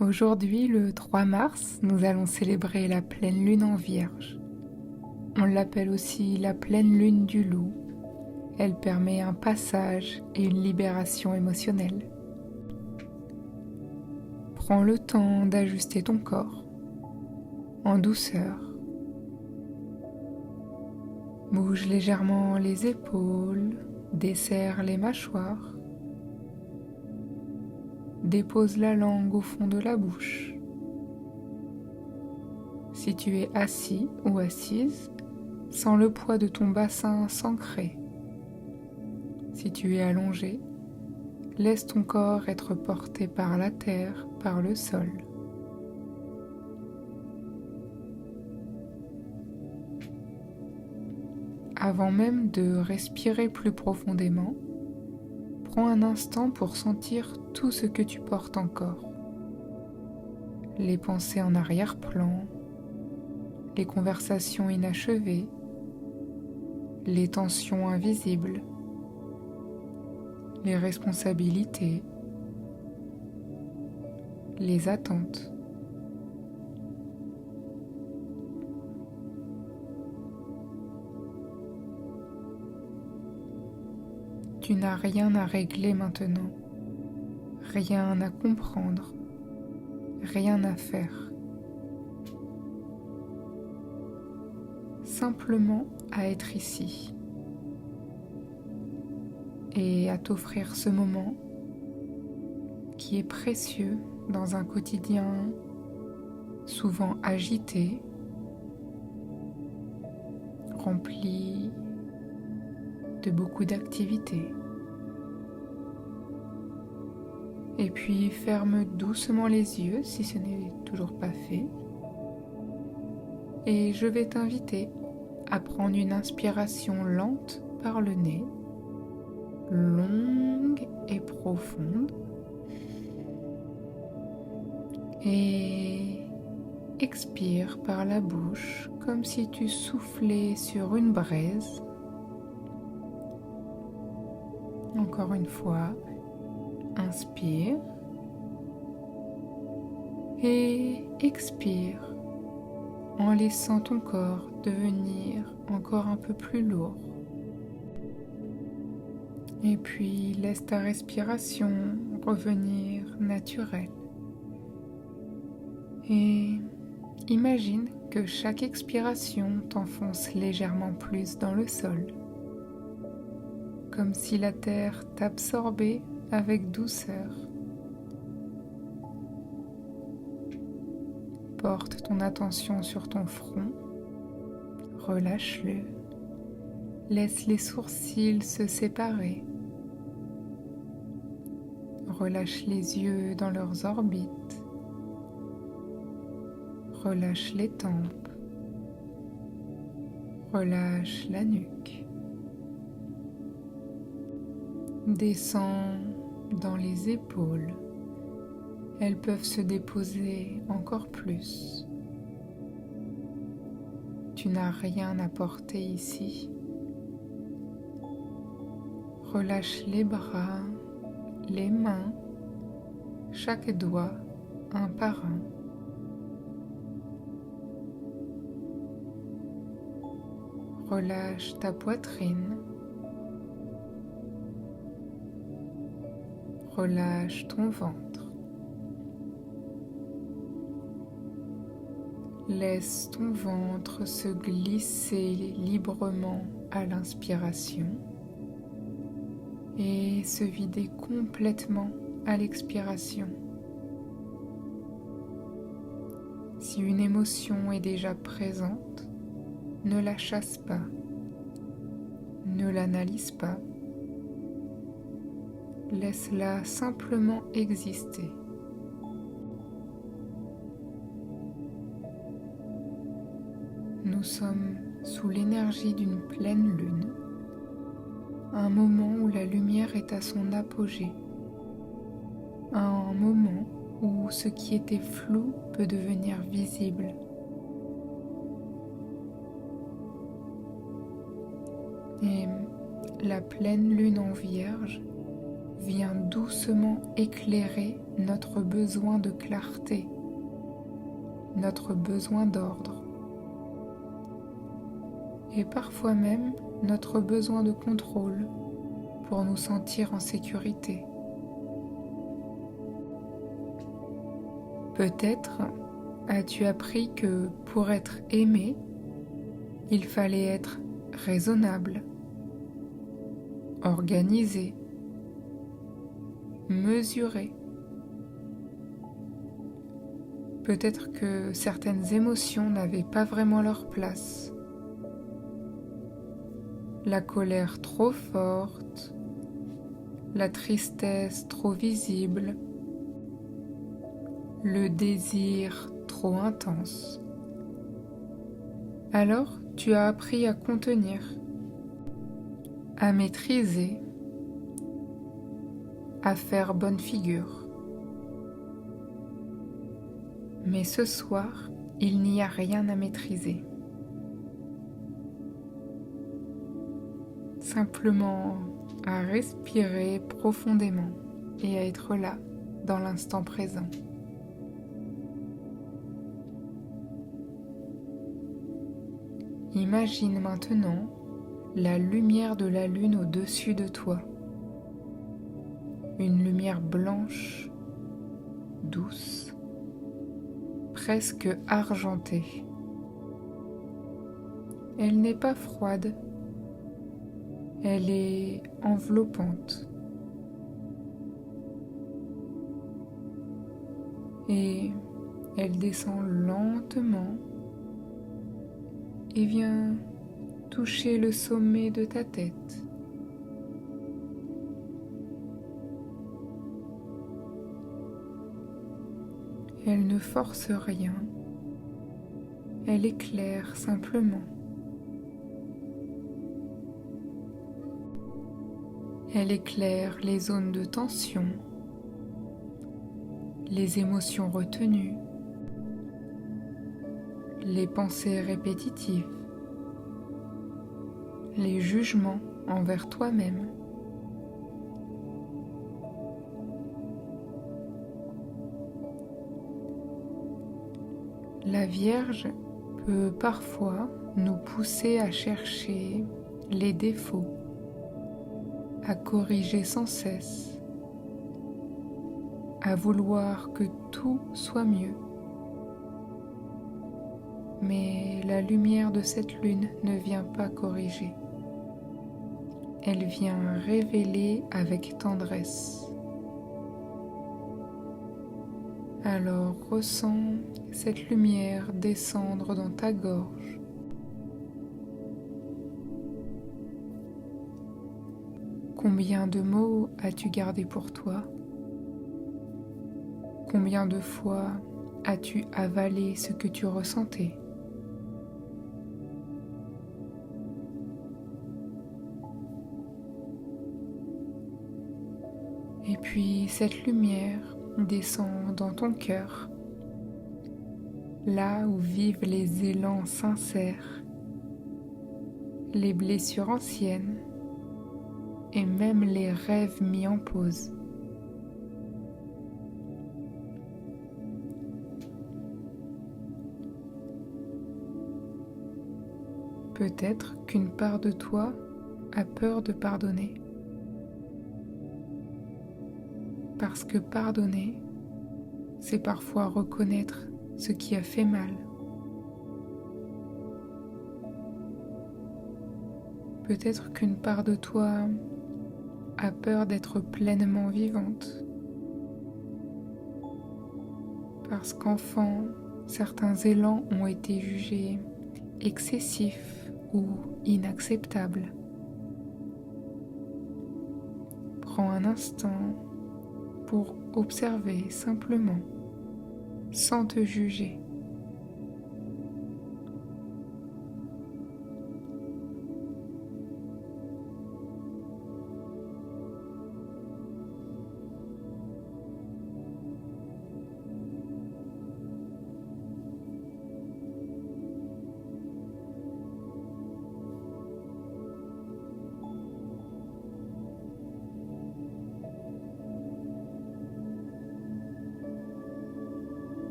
Aujourd'hui, le 3 mars, nous allons célébrer la pleine lune en Vierge. On l'appelle aussi la pleine lune du loup. Elle permet un passage et une libération émotionnelle. Prends le temps d'ajuster ton corps en douceur. Bouge légèrement les épaules, desserre les mâchoires. Dépose la langue au fond de la bouche. Si tu es assis ou assise, sens le poids de ton bassin s'ancrer. Si tu es allongé, laisse ton corps être porté par la terre, par le sol. Avant même de respirer plus profondément, prends un instant pour sentir tout ce que tu portes encore. Les pensées en arrière-plan, les conversations inachevées, les tensions invisibles, les responsabilités, les attentes. Tu n'as rien à régler maintenant, rien à comprendre, rien à faire. Simplement à être ici et à t'offrir ce moment qui est précieux dans un quotidien souvent agité, rempli de beaucoup d'activités. Et puis ferme doucement les yeux si ce n'est toujours pas fait. Et je vais t'inviter à prendre une inspiration lente par le nez, longue et profonde. Et expire par la bouche comme si tu soufflais sur une braise. Encore une fois, inspire et expire en laissant ton corps devenir encore un peu plus lourd. Et puis laisse ta respiration revenir naturelle. Et imagine que chaque expiration t'enfonce légèrement plus dans le sol, comme si la terre t'absorbait avec douceur. Porte ton attention sur ton front, relâche-le, laisse les sourcils se séparer, relâche les yeux dans leurs orbites, relâche les tempes, relâche la nuque. Descends dans les épaules. Elles peuvent se déposer encore plus. Tu n'as rien à porter ici. Relâche les bras, les mains, chaque doigt un par un. Relâche ta poitrine. Relâche ton ventre. Laisse ton ventre se glisser librement à l'inspiration et se vider complètement à l'expiration. Si une émotion est déjà présente, ne la chasse pas, ne l'analyse pas, laisse-la simplement exister. Nous sommes sous l'énergie d'une pleine lune, un moment où la lumière est à son apogée, un moment où ce qui était flou peut devenir visible. Et la pleine lune en Vierge vient doucement éclairer notre besoin de clarté, notre besoin d'ordre et parfois même notre besoin de contrôle pour nous sentir en sécurité. Peut-être as-tu appris que pour être aimé, il fallait être raisonnable, organisé, mesuré. Peut-être que certaines émotions n'avaient pas vraiment leur place. La colère trop forte, la tristesse trop visible, le désir trop intense. Alors, tu as appris à contenir, à maîtriser, à faire bonne figure. Mais ce soir, il n'y a rien à maîtriser. Simplement à respirer profondément et à être là, dans l'instant présent. Imagine maintenant la lumière de la lune au-dessus de toi. Une lumière blanche, douce, presque argentée. Elle n'est pas froide, elle est enveloppante. Et elle descend lentement et vient toucher le sommet de ta tête. Elle ne force rien, elle éclaire simplement. Elle éclaire les zones de tension, les émotions retenues, les pensées répétitives, les jugements envers toi-même. La Vierge peut parfois nous pousser à chercher les défauts, à corriger sans cesse, à vouloir que tout soit mieux. Mais la lumière de cette lune ne vient pas corriger. Elle vient révéler avec tendresse. Alors ressens cette lumière descendre dans ta gorge. Combien de mots as-tu gardé pour toi? Combien de fois as-tu avalé ce que tu ressentais? Et puis cette lumière descend dans ton cœur, là où vivent les élans sincères, les blessures anciennes et même les rêves mis en pause. Peut-être qu'une part de toi a peur de pardonner. Parce que pardonner, c'est parfois reconnaître ce qui a fait mal. Peut-être qu'une part de toi a peur d'être pleinement vivante. Parce qu'enfant, certains élans ont été jugés excessifs ou inacceptables. Prends un instant pour observer simplement, sans te juger.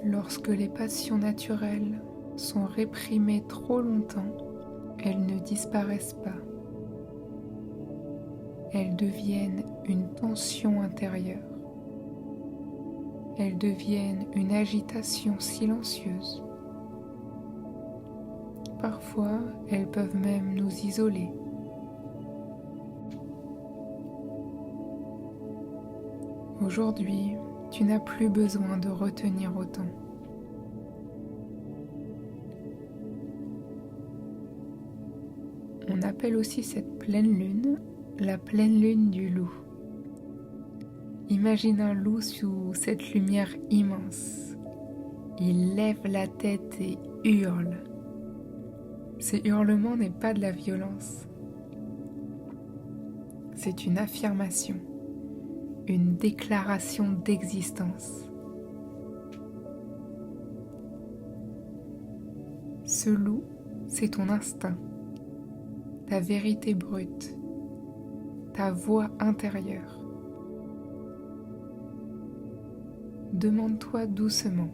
Lorsque les passions naturelles sont réprimées trop longtemps, elles ne disparaissent pas. Elles deviennent une tension intérieure. Elles deviennent une agitation silencieuse. Parfois, elles peuvent même nous isoler. Aujourd'hui, tu n'as plus besoin de retenir autant. On appelle aussi cette pleine lune la pleine lune du loup. Imagine un loup sous cette lumière immense. Il lève la tête et hurle. Ce hurlement n'est pas de la violence. C'est une affirmation, une déclaration d'existence. Ce loup, c'est ton instinct, ta vérité brute, ta voix intérieure. Demande-toi doucement,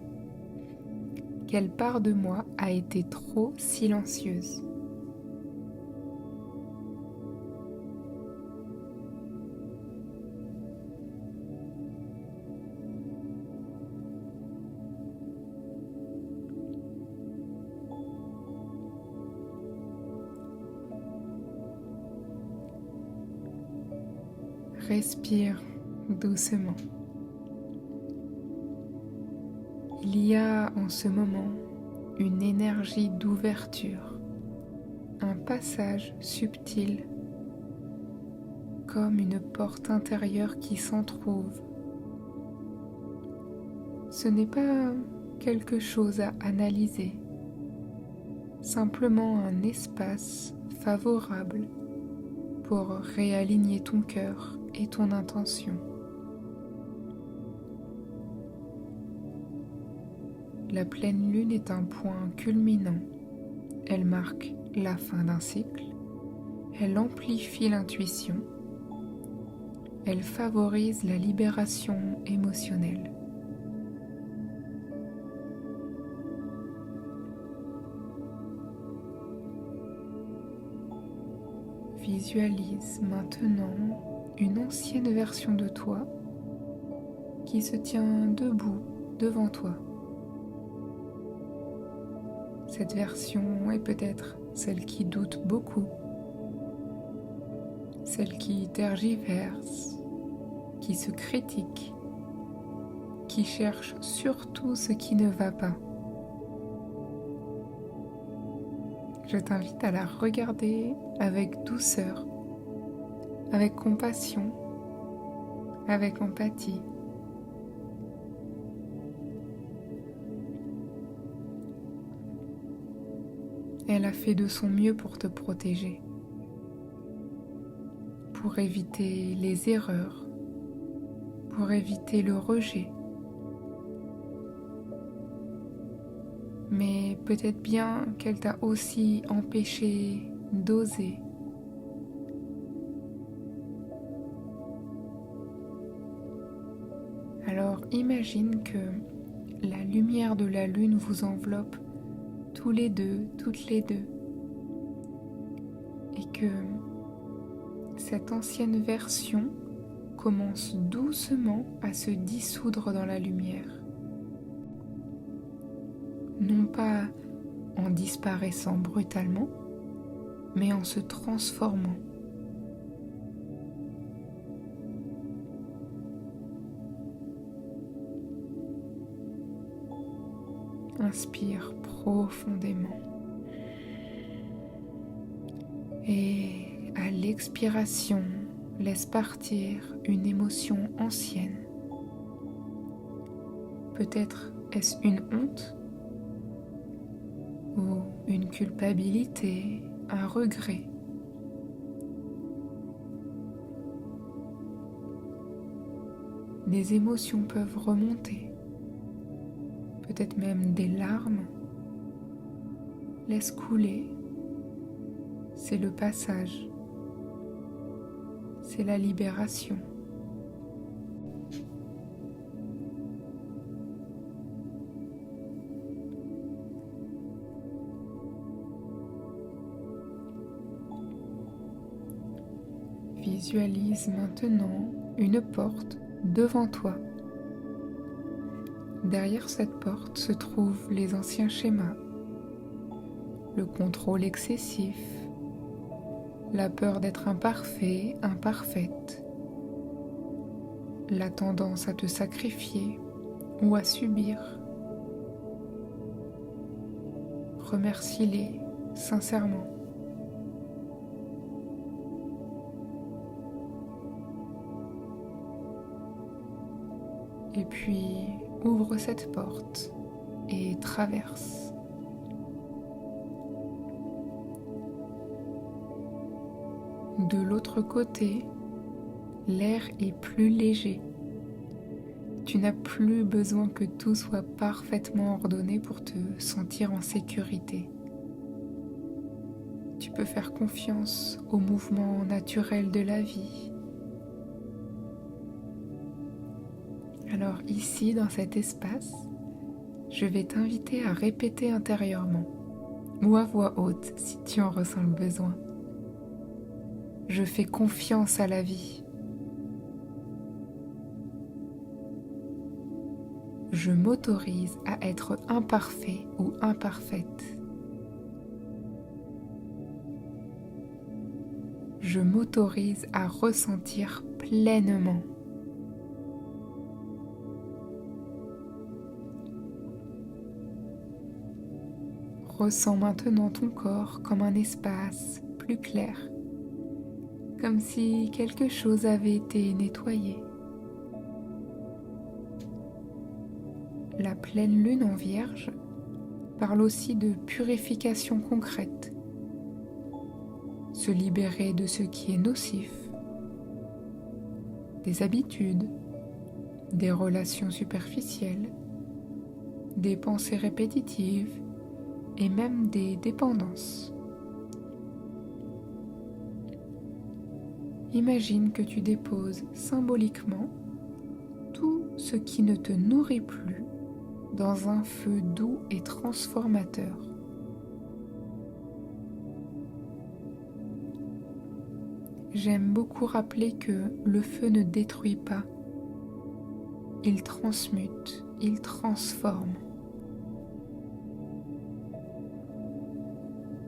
quelle part de moi a été trop silencieuse ? Respire doucement. Il y a en ce moment une énergie d'ouverture, un passage subtil, comme une porte intérieure qui s'entr'ouvre. Ce n'est pas quelque chose à analyser, simplement un espace favorable pour réaligner ton cœur et ton intention. La pleine lune est un point culminant. Elle marque la fin d'un cycle. Elle amplifie l'intuition. Elle favorise la libération émotionnelle. Visualise maintenant une ancienne version de toi qui se tient debout devant toi. Cette version est peut-être celle qui doute beaucoup, celle qui tergiverse, qui se critique, qui cherche surtout ce qui ne va pas. Je t'invite à la regarder avec douceur, avec compassion, avec empathie. Elle a fait de son mieux pour te protéger, pour éviter les erreurs, pour éviter le rejet. Mais peut-être bien qu'elle t'a aussi empêché d'oser. Alors imagine que la lumière de la lune vous enveloppe tous les deux, toutes les deux, et que cette ancienne version commence doucement à se dissoudre dans la lumière. Non pas en disparaissant brutalement, mais en se transformant. Inspire profondément. Et à l'expiration, laisse partir une émotion ancienne. Peut-être est-ce une honte ou une culpabilité, un regret. Des émotions peuvent remonter. Peut-être même des larmes. Laisse couler. C'est le passage. C'est la libération. Visualise maintenant une porte devant toi. Derrière cette porte se trouvent les anciens schémas, le contrôle excessif, la peur d'être imparfait, imparfaite, la tendance à te sacrifier ou à subir. Remercie-les sincèrement. Et puis, ouvre cette porte et traverse. De l'autre côté, l'air est plus léger. Tu n'as plus besoin que tout soit parfaitement ordonné pour te sentir en sécurité. Tu peux faire confiance au mouvement naturel de la vie. Alors ici, dans cet espace, je vais t'inviter à répéter intérieurement ou à voix haute si tu en ressens le besoin. Je fais confiance à la vie. Je m'autorise à être imparfait ou imparfaite. Je m'autorise à ressentir pleinement. Ressens maintenant ton corps comme un espace plus clair, comme si quelque chose avait été nettoyé. La pleine lune en Vierge parle aussi de purification concrète, se libérer de ce qui est nocif, des habitudes, des relations superficielles, des pensées répétitives et même des dépendances. Imagine que tu déposes symboliquement tout ce qui ne te nourrit plus dans un feu doux et transformateur. J'aime beaucoup rappeler que le feu ne détruit pas, il transmute, il transforme.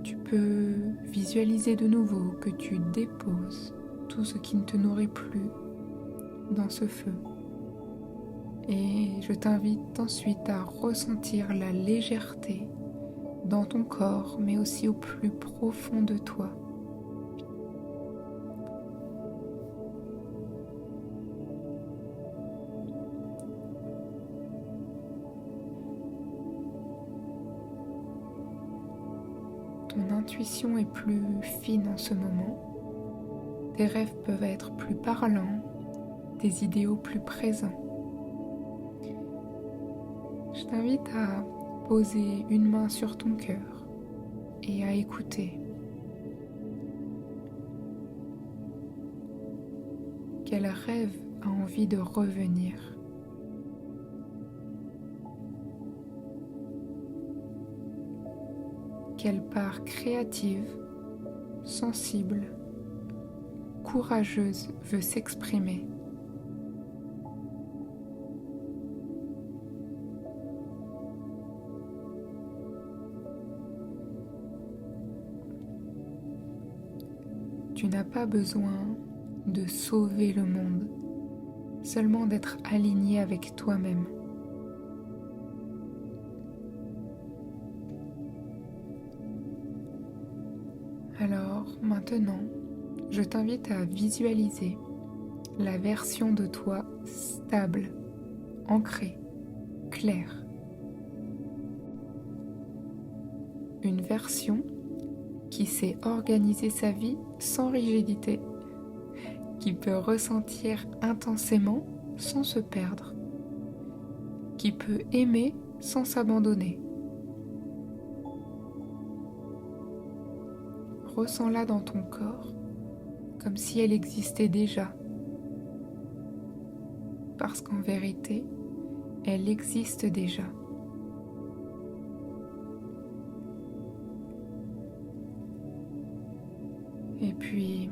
Tu peux visualiser de nouveau que tu déposes tout ce qui ne te nourrit plus dans ce feu. Et je t'invite ensuite à ressentir la légèreté dans ton corps, mais aussi au plus profond de toi. Ton intuition est plus fine en ce moment. Tes rêves peuvent être plus parlants, tes idéaux plus présents. Je t'invite à poser une main sur ton cœur et à écouter. Quel rêve a envie de revenir ? Quelle part créative, sensible, courageuse veut s'exprimer ? Tu n'as pas besoin de sauver le monde, seulement d'être aligné avec toi-même. Alors maintenant, je t'invite à visualiser la version de toi stable, ancrée, claire. Une version qui sait organiser sa vie sans rigidité, qui peut ressentir intensément sans se perdre, qui peut aimer sans s'abandonner. Ressens-la dans ton corps, comme si elle existait déjà. Parce qu'en vérité, elle existe déjà. Et puis,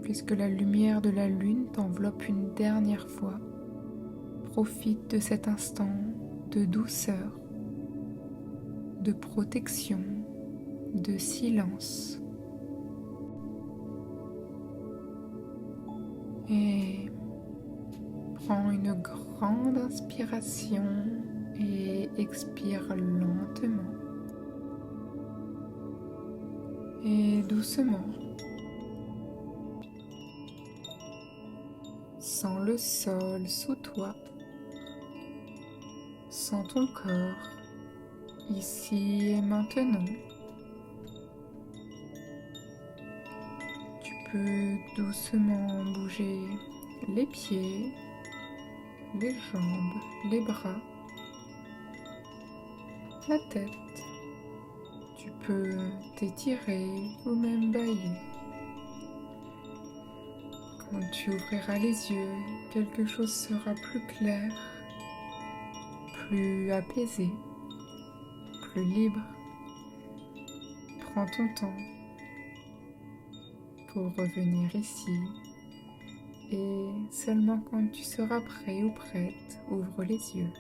puisque la lumière de la lune t'enveloppe une dernière fois. Profite de cet instant de douceur, de protection, de silence. Et prends une grande inspiration et expire lentement et doucement. Sens le sol sous toi. Sens ton corps, ici et maintenant. Tu peux doucement bouger les pieds, les jambes, les bras, la tête. Tu peux t'étirer ou même bâiller. Quand tu ouvriras les yeux, quelque chose sera plus clair, plus apaisé, plus libre. Prends ton temps pour revenir ici et seulement quand tu seras prêt ou prête, ouvre les yeux.